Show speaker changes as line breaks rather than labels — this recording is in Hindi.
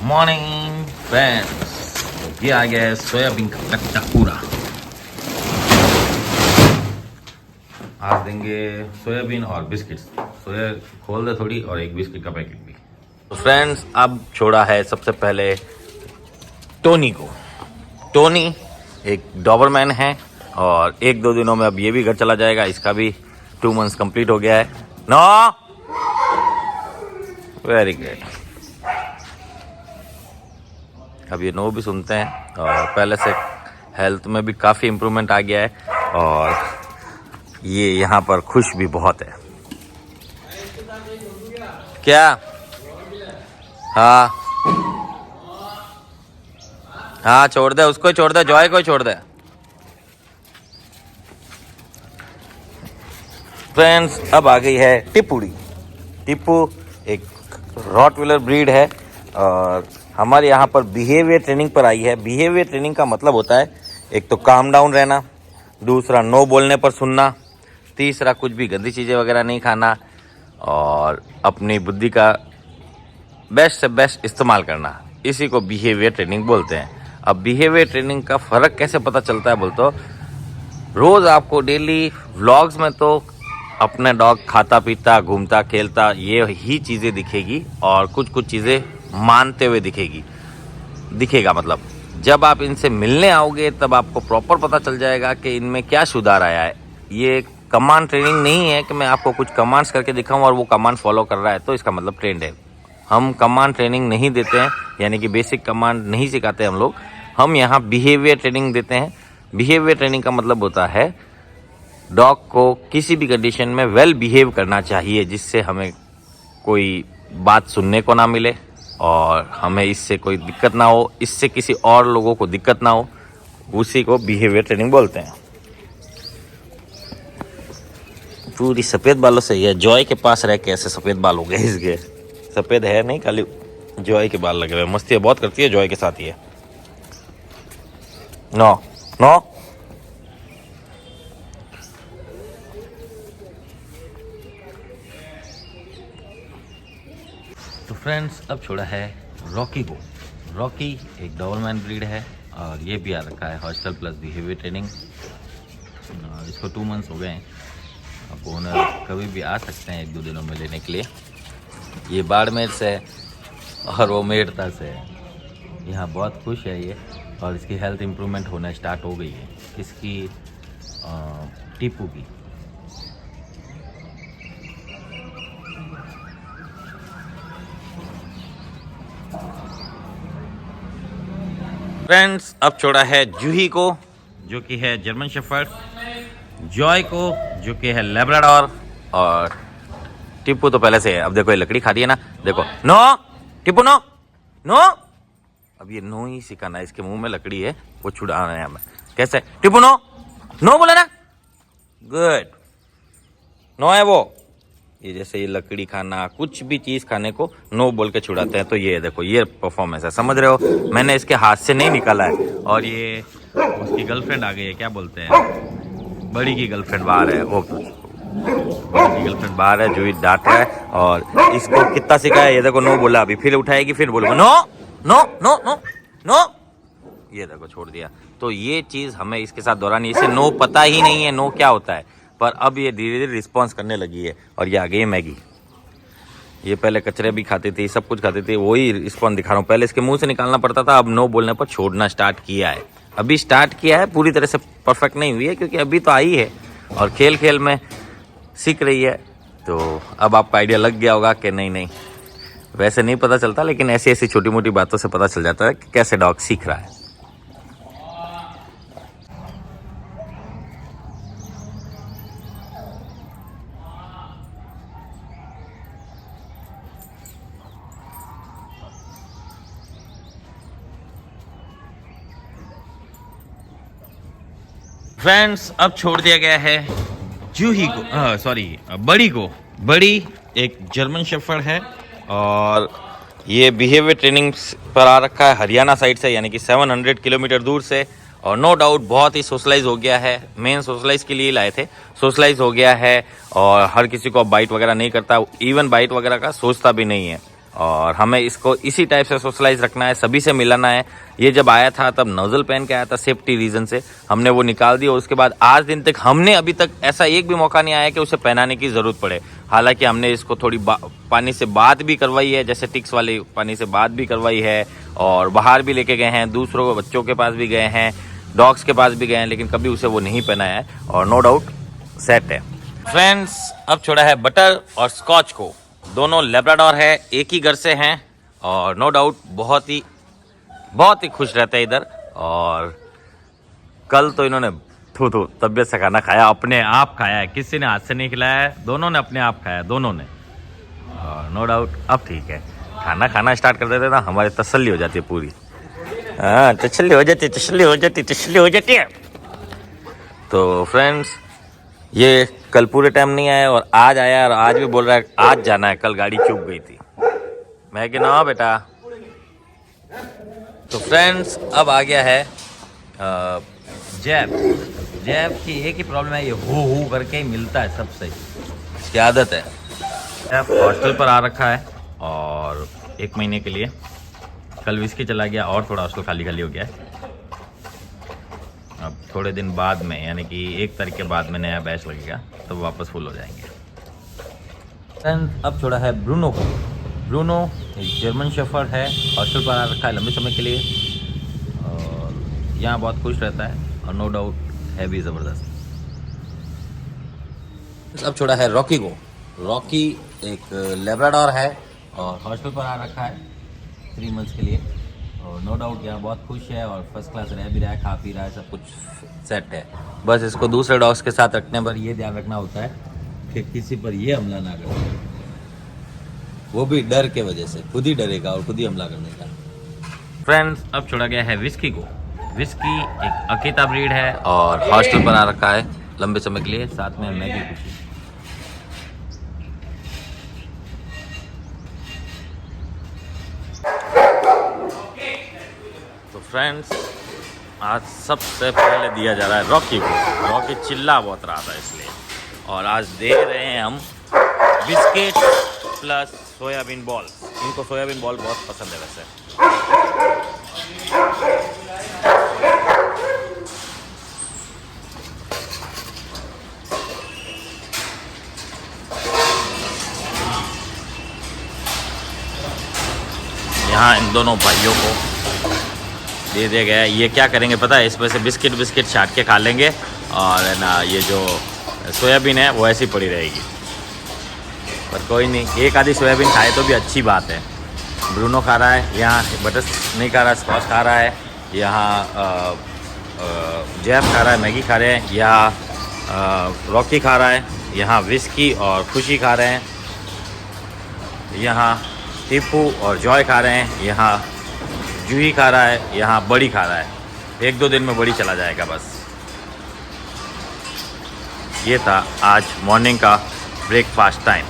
मॉर्निंग फ्रेंड्स, ये आ गया है सोयाबीन का कच्चा पूरा। आज देंगे सोयाबीन और बिस्किट्स। सोया खोल दे थोड़ी और एक बिस्किट का पैकेट भी। तो फ्रेंड्स, अब छोड़ा है सबसे पहले टोनी को। टोनी एक डॉबरमैन है और एक दो दिनों में अब ये भी घर चला जाएगा। इसका भी 2 मंथ्स कंप्लीट हो गया है। No, very good. अब ये नो भी सुनते हैं और पहले से हेल्थ में भी काफ़ी इम्प्रूवमेंट आ गया है और ये यहाँ पर खुश भी बहुत है। क्या? हाँ हाँ, छोड़ दे उसको, छोड़ दे, जॉय को छोड़ दे। फ्रेंड्स, अब आ गई है टिप्पूड़ी। टिप्पू एक रॉटविलर ब्रीड है और हमारे यहाँ पर बिहेवियर ट्रेनिंग पर आई है। बिहेवियर ट्रेनिंग का मतलब होता है एक तो काम डाउन रहना, दूसरा नो बोलने पर सुनना, तीसरा कुछ भी गंदी चीज़ें वगैरह नहीं खाना और अपनी बुद्धि का बेस्ट से बेस्ट इस्तेमाल करना। इसी को बिहेवियर ट्रेनिंग बोलते हैं। अब बिहेवियर ट्रेनिंग का फ़र्क कैसे पता चलता है बोल तो रोज़ आपको डेली व्लॉग्स में तो अपने डॉग खाता पीता घूमता खेलता ये ही चीज़ें दिखेगी और कुछ कुछ चीज़ें मानते हुए दिखेगा। मतलब जब आप इनसे मिलने आओगे तब आपको प्रॉपर पता चल जाएगा कि इनमें क्या सुधार आया है। ये कमांड ट्रेनिंग नहीं है कि मैं आपको कुछ कमांड्स करके दिखाऊं और वो कमांड फॉलो कर रहा है तो इसका मतलब ट्रेंड है। हम कमांड ट्रेनिंग नहीं देते हैं, यानी कि बेसिक कमांड नहीं सिखाते हम लोग। हम यहाँ बिहेवियर ट्रेनिंग देते हैं। बिहेवियर ट्रेनिंग का मतलब होता है डॉग को किसी भी कंडीशन में वेल बिहेव करना चाहिए, जिससे हमें कोई बात सुनने को ना मिले और हमें इससे कोई दिक्कत ना हो, इससे किसी और लोगों को दिक्कत ना हो। उसी को बिहेवियर ट्रेनिंग बोलते हैं। पूरी सफ़ेद बालों से है। जॉय के पास रह के ऐसे सफ़ेद बाल हो गए इसके। सफ़ेद है नहीं, खाली जॉय के बाल लगे हुए। मस्ती बहुत करती है जॉय के साथ ही है। नो नो, तो फ्रेंड्स, अब छोड़ा है रॉकी को। रॉकी एक डॉबरमैन ब्रीड है और ये भी आ रखा है हॉस्टल प्लस बिहेवियर ट्रेनिंग। इसको 2 मंथ्स हो गए हैं। अब ओनर कभी भी आ सकते हैं 1-2 दिनों में लेने के लिए। ये बाड़मेर से है और वो मेड़ता से है। यहाँ बहुत खुश है ये और इसकी हेल्थ इम्प्रूवमेंट होना स्टार्ट हो गई है। इसकी टिप्पू की। फ्रेंड्स, अब छोड़ा है जूही को जो कि है जर्मन शेफर्ड, जॉय को जो कि है लैब्राडोर और टिप्पू तो पहले से है। अब देखो ये लकड़ी खा रही है ना, देखो। नो टिप्पू, नो नो। अब ये नो ही सिखाना है। इसके मुंह में लकड़ी है, वो छुड़ाना है हमें। कैसे? टिप्पू नो, नो बोला ना, गुड। नो है वो। ये जैसे ये लकड़ी खाना, कुछ भी चीज़ खाने को नो बोल के छुड़ाते हैं। तो ये देखो, ये परफॉर्मेंस है, समझ रहे हो? मैंने इसके हाथ से नहीं निकाला है। और ये उसकी गर्लफ्रेंड आ गई है, क्या बोलते हैं, बड़ी की गर्लफ्रेंड बाहर है। वो बड़ी की गर्लफ्रेंड बाहर है, जो ये डांट रहा है। और इसको कितना सिखाया, ये देखो नो बोला, अभी फिर उठाएगी, फिर बोलेगा no no no no no. ये देखो छोड़ दिया। तो ये चीज़ हमें इसके साथ दोहरानी। इसे नो पता ही नहीं है नो क्या होता है, पर अब ये धीरे धीरे रिस्पॉन्स करने लगी है। और ये आ गई है मैगी। ये पहले कचरे भी खाती थी, सब कुछ खाती थी, वही रिस्पॉन्स दिखा रहा हूँ। पहले इसके मुंह से निकालना पड़ता था, अब नो बोलने पर छोड़ना स्टार्ट किया है। अभी स्टार्ट किया है, पूरी तरह से परफेक्ट नहीं हुई है क्योंकि अभी तो आई है और खेल खेल में सीख रही है। तो अब आपको आइडिया लग गया होगा कि नहीं नहीं, वैसे नहीं पता चलता, लेकिन ऐसी ऐसी छोटी मोटी बातों से पता चल जाता है कि कैसे डॉग सीख रहा है। फ्रेंड्स, अब छोड़ दिया गया है जूही को, बड़ी को। बड़ी एक जर्मन शेफर्ड है और ये बिहेवियर ट्रेनिंग पर आ रखा है हरियाणा साइड से, यानी कि 700 किलोमीटर दूर से। और नो डाउट बहुत ही सोशलाइज हो गया है। मेन सोशलाइज के लिए लाए थे, सोशलाइज हो गया है और हर किसी को बाइट वगैरह नहीं करता, इवन बाइट वगैरह का सोचता भी नहीं है। और हमें इसको इसी टाइप से सोशलाइज रखना है, सभी से मिलाना है। ये जब आया था तब नोजल पहन के आया था, सेफ्टी रीज़न से हमने वो निकाल दिया और उसके बाद आज दिन तक हमने अभी तक ऐसा एक भी मौका नहीं आया कि उसे पहनाने की ज़रूरत पड़े। हालांकि हमने इसको थोड़ी पानी से बात भी करवाई है, जैसे टिक्स वाली पानी से बात भी करवाई है और बाहर भी लेके गए हैं, दूसरों बच्चों के पास भी गए हैं, डॉग्स के पास भी गए हैं, लेकिन कभी उसे वो नहीं पहनाया है और नो डाउट सेट है। फ्रेंड्स अब छोड़ा है बटर और स्कॉच को। दोनों लेब्राडोर है, एक ही घर से हैं और नो डाउट बहुत ही खुश रहते हैं इधर। और कल तो इन्होंने तबीयत से खाना खाया, अपने आप खाया है, किसी ने हाथ से नहीं खिलाया है, दोनों ने अपने आप खाया, दोनों ने। और नो डाउट अब ठीक है, खाना स्टार्ट कर देते ना, हमारी तसल्ली हो जाती है पूरी। हाँ तसल्ली हो जाती है। तो फ्रेंड्स ये कल पूरे टाइम नहीं आया और आज आया और आज भी बोल रहा है आज जाना है, कल गाड़ी चूक गई थी। मैं कि ना बेटा। तो फ्रेंड्स अब आ गया है जैब की एक ही प्रॉब्लम है, ये हो करके ही मिलता है सबसे, इसकी आदत है। जैब हॉस्टल पर आ रखा है और 1 महीने के लिए, कल विस्की चला गया और थोड़ा हॉस्टल खाली हो गया है। अब थोड़े दिन बाद में यानी कि 1 तारीख के बाद में नया बैच लगेगा तो वापस फुल हो जाएंगे। एंड अब छोड़ा है ब्रूनो को। ब्रूनो एक जर्मन शेफर्ड है, हॉस्टल पर आ रखा है लंबे समय के लिए और यहाँ बहुत खुश रहता है और नो डाउट है भी ज़बरदस्त। अब छोड़ा है रॉकी को। रॉकी एक लेब्राडोर है और हॉस्टल पर आ रखा है 3 मंथ्स के लिए और नो डाउट यहाँ बहुत खुश है और फर्स्ट क्लास रह भी रहा है, खा पी रहा है, सब कुछ सेट है। बस इसको दूसरे डॉग्स के साथ रखने पर ये ध्यान रखना होता है कि किसी पर ये हमला ना करे, वो भी डर के वजह से, खुद ही डरेगा और खुद ही हमला करने का। फ्रेंड्स अब छोड़ा गया है विस्की को। विस्की एक अकीता ब्रीड है और हॉस्टल पर आ रखा है लंबे समय के लिए, साथ में मैगी खुशी। तो फ्रेंड्स आज सबसे पहले दिया जा रहा है रॉकी को। रॉकी चिल्ला बहुत रहा था इसलिए, और आज दे रहे हैं हम बिस्किट प्लस सोयाबीन बॉल। इनको सोयाबीन बॉल बहुत पसंद है वैसे। यहाँ इन दोनों भाइयों को दे दिया गया है। ये क्या करेंगे पता है, इसमें से बिस्किट छाट के खा लेंगे और ना ये जो सोयाबीन है वो ऐसी पड़ी रहेगी। पर कोई नहीं, एक आधी सोयाबीन खाए तो भी अच्छी बात है। ब्रूनो खा रहा है, यहाँ बटर नहीं खा रहा, स्कॉच खा रहा है, यहाँ जैब खा रहा है, मैगी खा रहे हैं, यहाँ रॉकी खा रहा है, यहाँ विस्की और खुशी खा रहे हैं, यहाँ टीपू और जॉय खा रहे हैं, यहाँ जूही खा रहा है, यहाँ बड़ी खा रहा है। 1-2 दिन में बड़ी चला जाएगा बस। ये था आज मॉर्निंग का ब्रेकफास्ट टाइम।